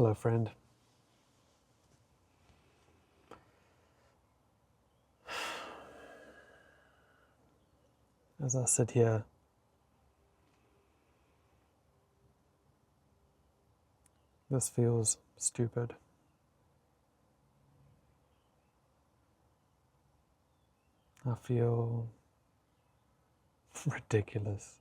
Hello, friend. As I sit here, this feels stupid. I feel ridiculous.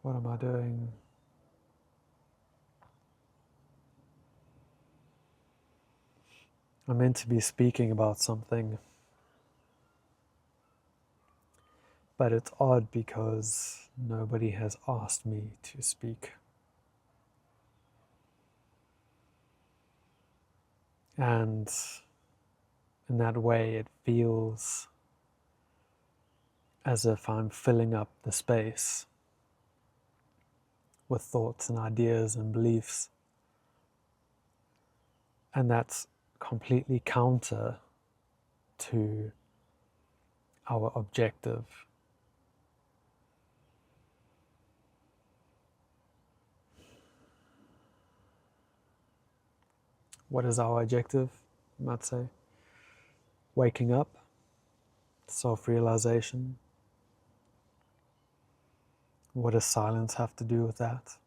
What am I doing? I'm meant to be speaking about something, but it's odd because nobody has asked me to speak. And in that way, it feels as if I'm filling up the space with thoughts and ideas and beliefs. And that's completely counter to our objective. What is our objective, you might say? Waking up, self-realization. What does silence have to do with that?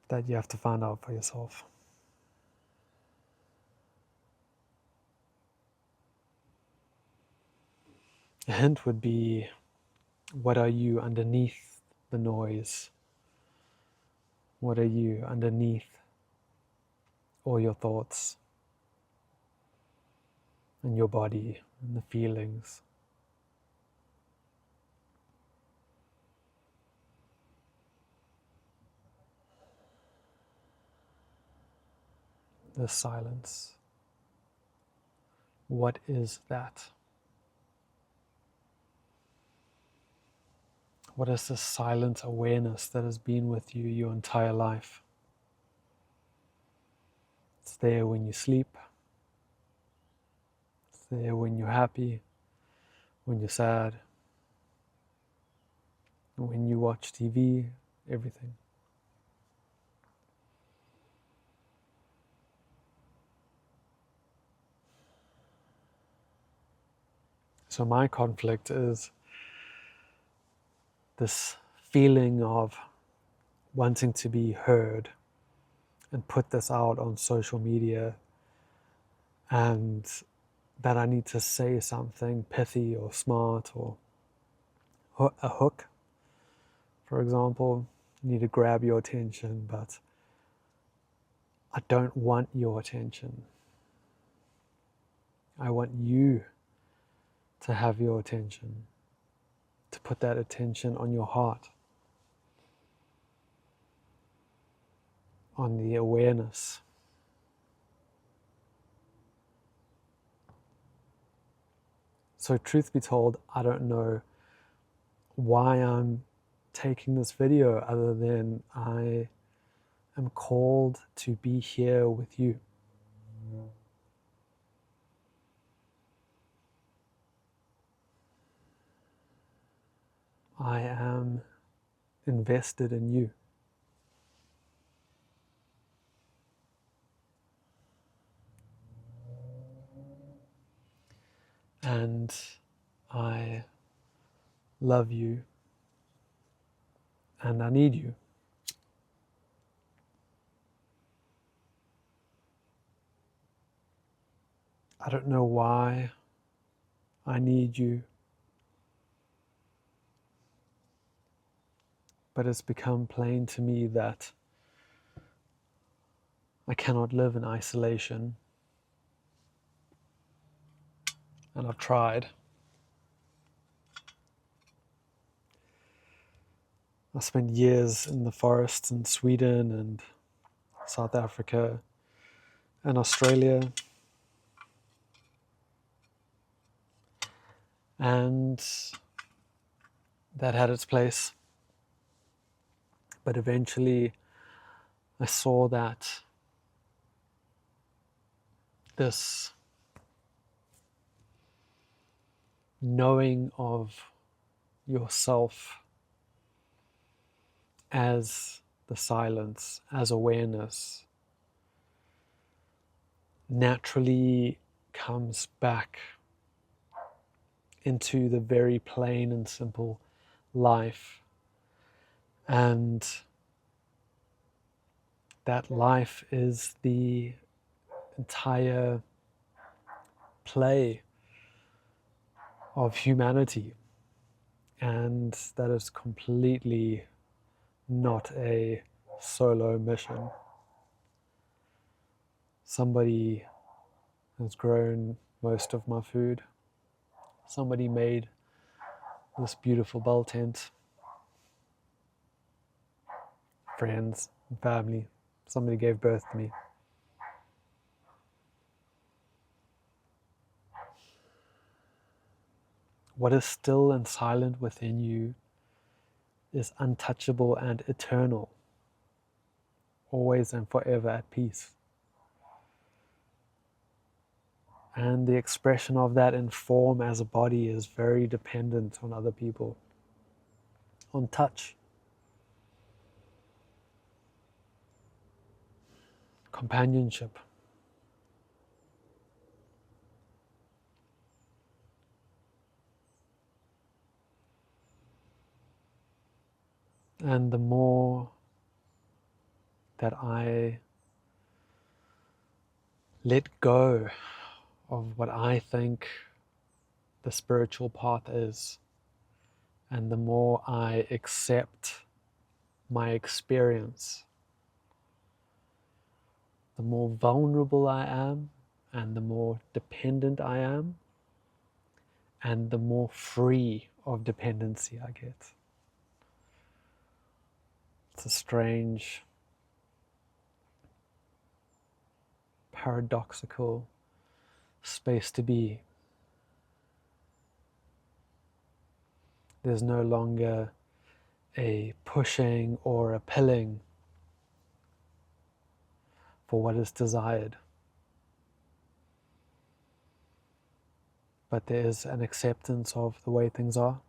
That you have to find out for yourself. A hint would be, what are you underneath the noise? What are you underneath all your thoughts and your body and the feelings? The silence. What is that? What is this silent awareness that has been with you your entire life? It's there when you sleep. It's there when you're happy, when you're sad, when you watch TV, everything. So my conflict is this feeling of wanting to be heard and put this out on social media, and that I need to say something pithy or smart or a hook, for example. I need to grab your attention, but I don't want your attention. I want you to have your attention, to put that attention on your heart, on the awareness. So truth be told, I don't know why I'm taking this video other than I am called to be here with you. I am invested in you. And I love you, and I need you. I don't know why I need you, but it's become plain to me that I cannot live in isolation. And I've tried. I spent years in the forests in Sweden and South Africa and Australia. And that had its place. But eventually I saw that this knowing of yourself as the silence, as awareness, naturally comes back into the very plain and simple life. And that life is the entire play of humanity, and that is completely not a solo mission. Somebody has grown most of my food. Somebody made this beautiful bell tent. Friends and family. Somebody gave birth to me. What is still and silent within you is untouchable and eternal, always and forever at peace. And the expression of that in form as a body is very dependent on other people, on touch, companionship. And the more that I let go of what I think the spiritual path is, and the more I accept my experience, the more vulnerable I am, and the more dependent I am, and the more free of dependency I get. It's a strange, paradoxical space to be. There's no longer a pushing or a pulling for what is desired, but there is an acceptance of the way things are.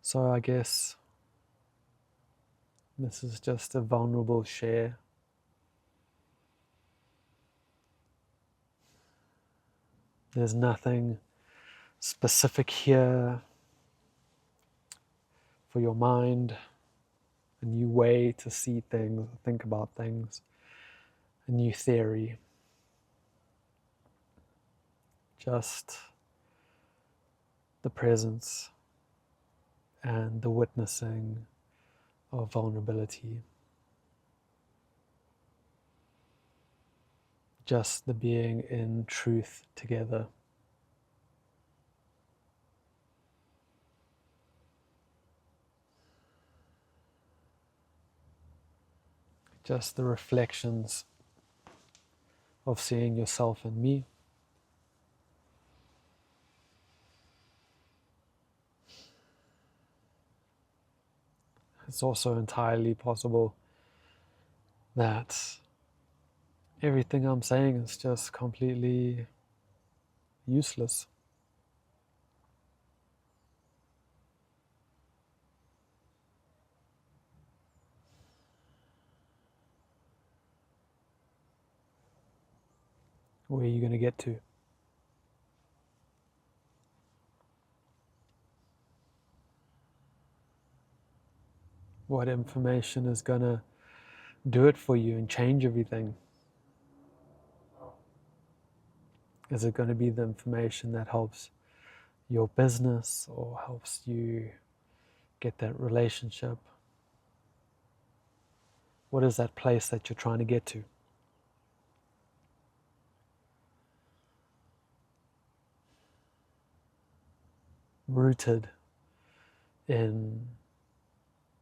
So I guess this is just a vulnerable share. There's nothing specific here for your mind, a new way to see things, think about things, a new theory. Just the presence and the witnessing of vulnerability. Just the being in truth together. Just the reflections of seeing yourself and me. It's also entirely possible that everything I'm saying is just completely useless. Where are you going to get to? What information is going to do it for you and change everything? Is it going to be the information that helps your business or helps you get that relationship? What is that place that you're trying to get to? Rooted in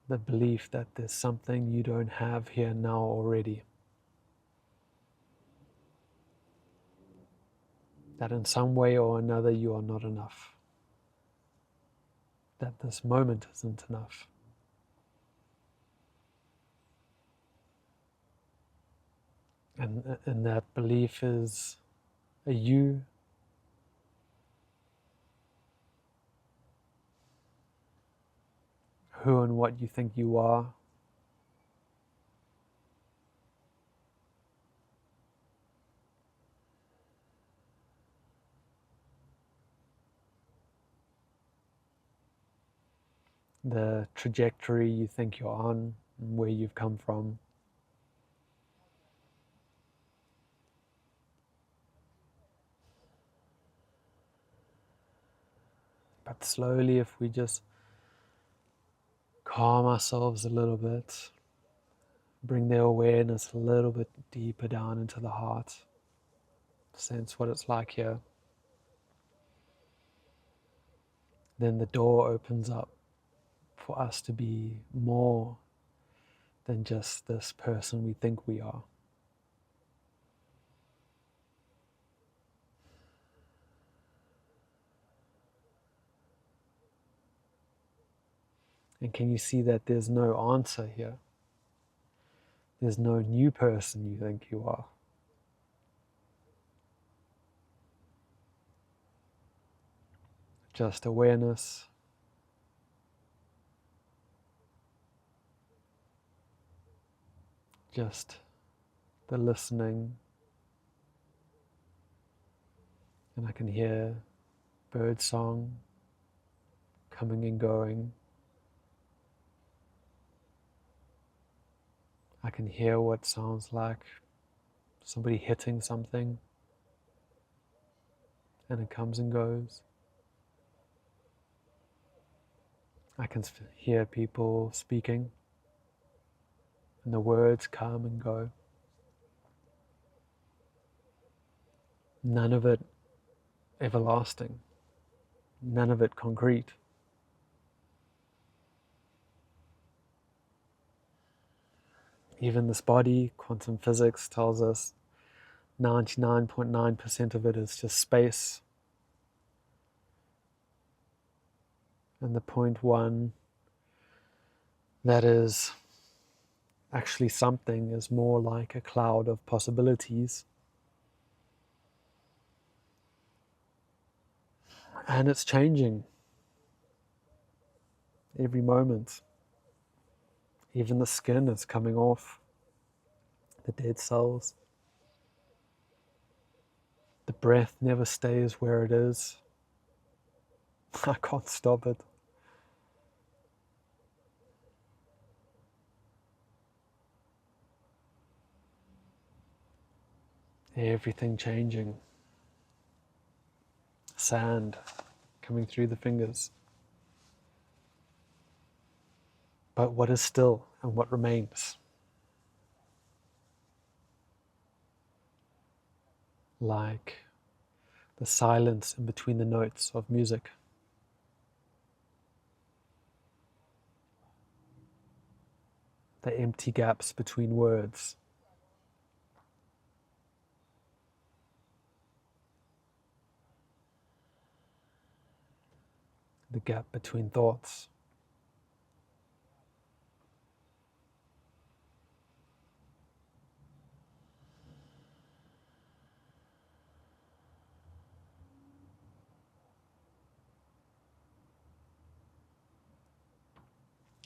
the belief that there's something you don't have here now already. That in some way or another you are not enough. That this moment isn't enough. And that belief is a you, who and what you think you are. The trajectory you think you're on, and where you've come from. But slowly, if we just calm ourselves a little bit, bring the awareness a little bit deeper down into the heart, sense what it's like here, then the door opens up for us to be more than just this person we think we are. And can you see that there's no answer here? There's no new person you think you are. Just awareness, just the listening, and I can hear bird song coming and going. I can hear what sounds like somebody hitting something, and it comes and goes. I can hear people speaking, and the words come and go. None of it everlasting, none of it concrete. Even this body, quantum physics tells us 99.9% of it is just space. And the 0.1 that is actually something is more like a cloud of possibilities. And it's changing every moment. Even the skin is coming off, the dead cells. The breath never stays where it is. I can't stop it. Everything changing. Sand coming through the fingers. But what is still and what remains? Like the silence in between the notes of music. The empty gaps between words. The gap between thoughts.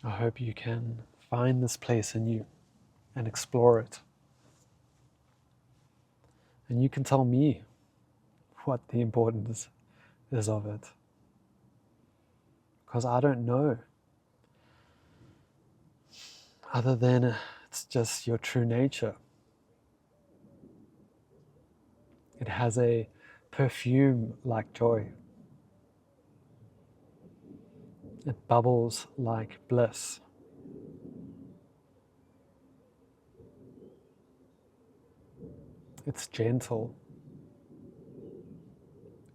I hope you can find this place in you and explore it. And you can tell me what the importance is of it. Because I don't know. Other than it's just your true nature. It has a perfume like joy. It bubbles like bliss. It's gentle,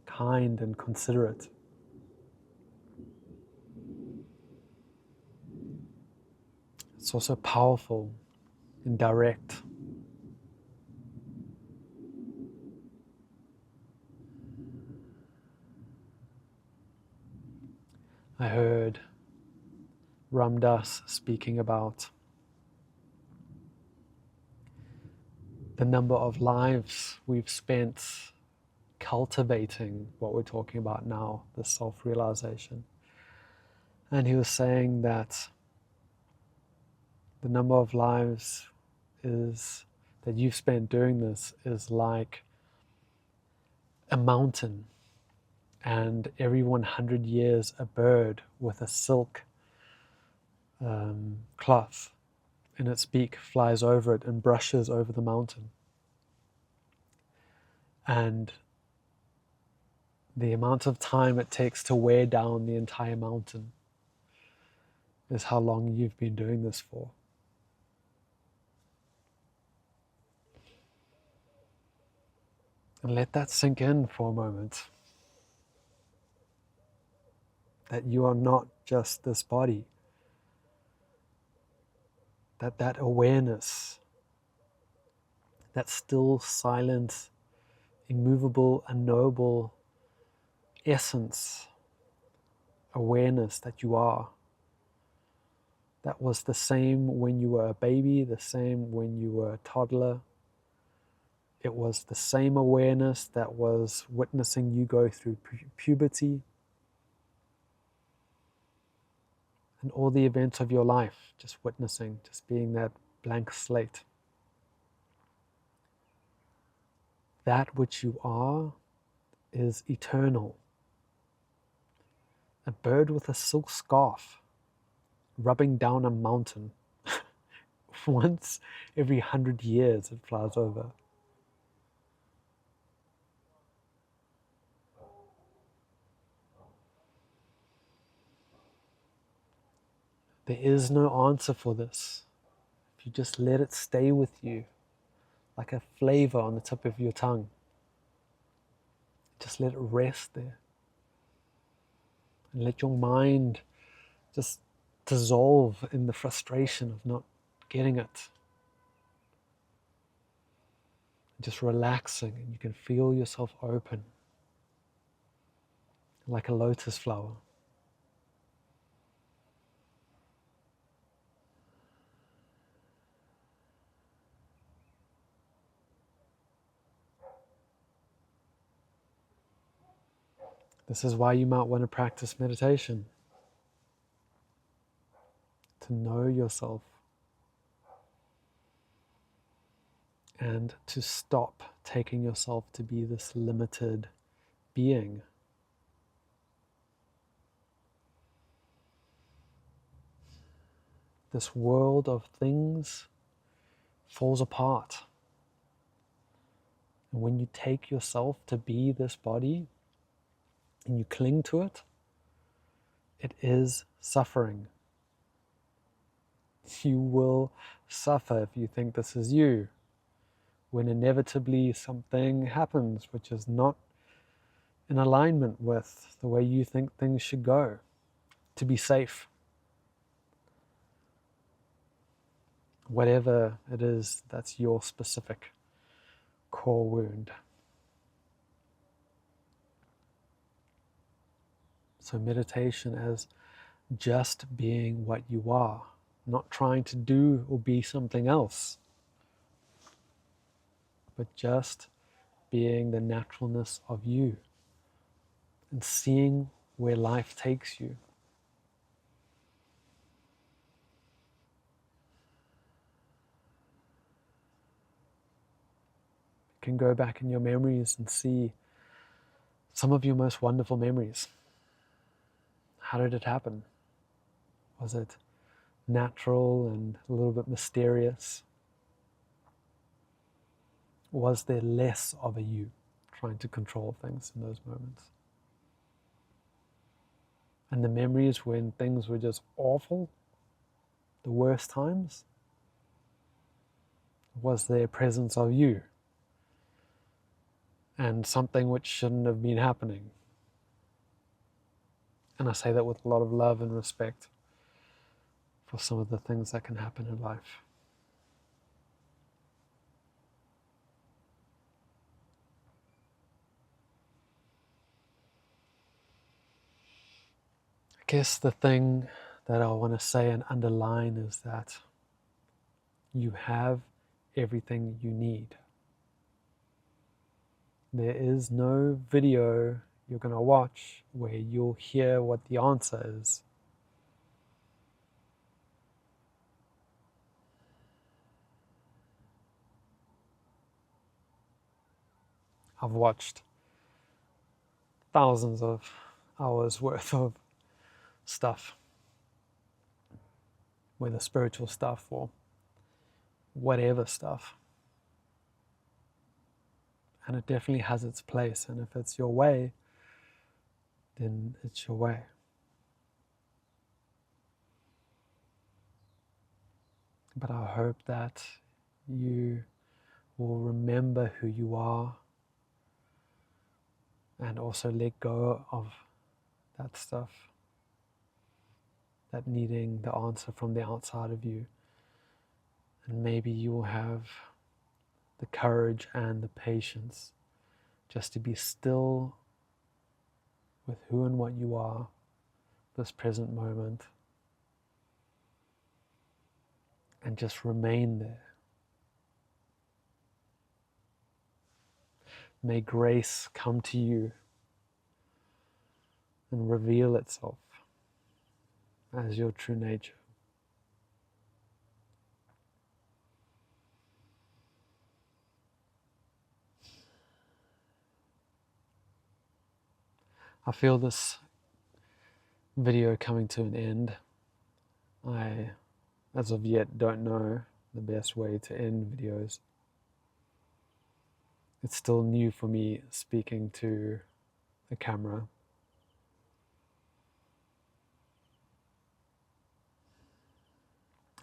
kind and considerate. It's also powerful and direct. I heard Ram Dass speaking about the number of lives we've spent cultivating what we're talking about now, the self-realization. And he was saying that the number of lives that you've spent doing this is like a mountain, and every 100 years a bird with a silk cloth in its beak flies over it and brushes over the mountain. And the amount of time it takes to wear down the entire mountain is how long you've been doing this for. And let that sink in for a moment. That you are not just this body. That awareness, that still, silent, immovable, unknowable essence, awareness that you are. That was the same when you were a baby, the same when you were a toddler. It was the same awareness that was witnessing you go through puberty and all the events of your life, just witnessing, just being that blank slate. That which you are is eternal. A bird with a silk scarf rubbing down a mountain. Once every 100 years it flies over. There is no answer for this. If you just let it stay with you, like a flavor on the tip of your tongue. Just let it rest there. And let your mind just dissolve in the frustration of not getting it. Just relaxing, and you can feel yourself open, like a lotus flower. This is why you might want to practice meditation. To know yourself. And to stop taking yourself to be this limited being. This world of things falls apart. And when you take yourself to be this body, and you cling to it, it is suffering. You will suffer if you think this is you, when inevitably something happens which is not in alignment with the way you think things should go, to be safe. Whatever it is, that's your specific core wound. So meditation as just being what you are, not trying to do or be something else, but just being the naturalness of you and seeing where life takes you. You can go back in your memories and see some of your most wonderful memories. How did it happen? Was it natural and a little bit mysterious? Was there less of a you trying to control things in those moments? And the memories when things were just awful, the worst times, was there a presence of you and something which shouldn't have been happening? And I say that with a lot of love and respect for some of the things that can happen in life. I guess the thing that I want to say and underline is that you have everything you need. There is no video you're going to watch where you'll hear what the answer is. I've watched thousands of hours worth of stuff, whether spiritual stuff or whatever stuff. And it definitely has its place. And if it's your way, then it's your way. But I hope that you will remember who you are and also let go of that stuff, that needing the answer from the outside of you. And maybe you will have the courage and the patience just to be still with who and what you are, this present moment, and just remain there. May grace come to you and reveal itself as your true nature. I feel this video coming to an end. I, as of yet, don't know the best way to end videos. It's still new for me speaking to a camera.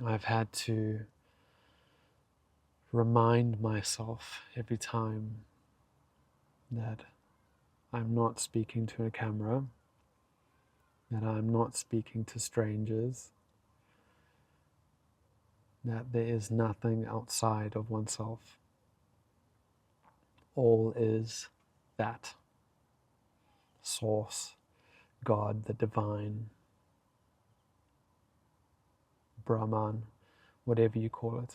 I've had to remind myself every time that I'm not speaking to a camera, that I'm not speaking to strangers, that there is nothing outside of oneself. All is that source, God, the divine, Brahman, whatever you call it.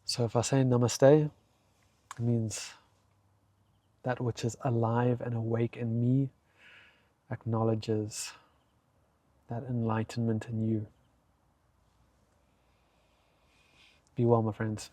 So if I say namaste, it means that which is alive and awake in me acknowledges that enlightenment in you. Be well, my friends.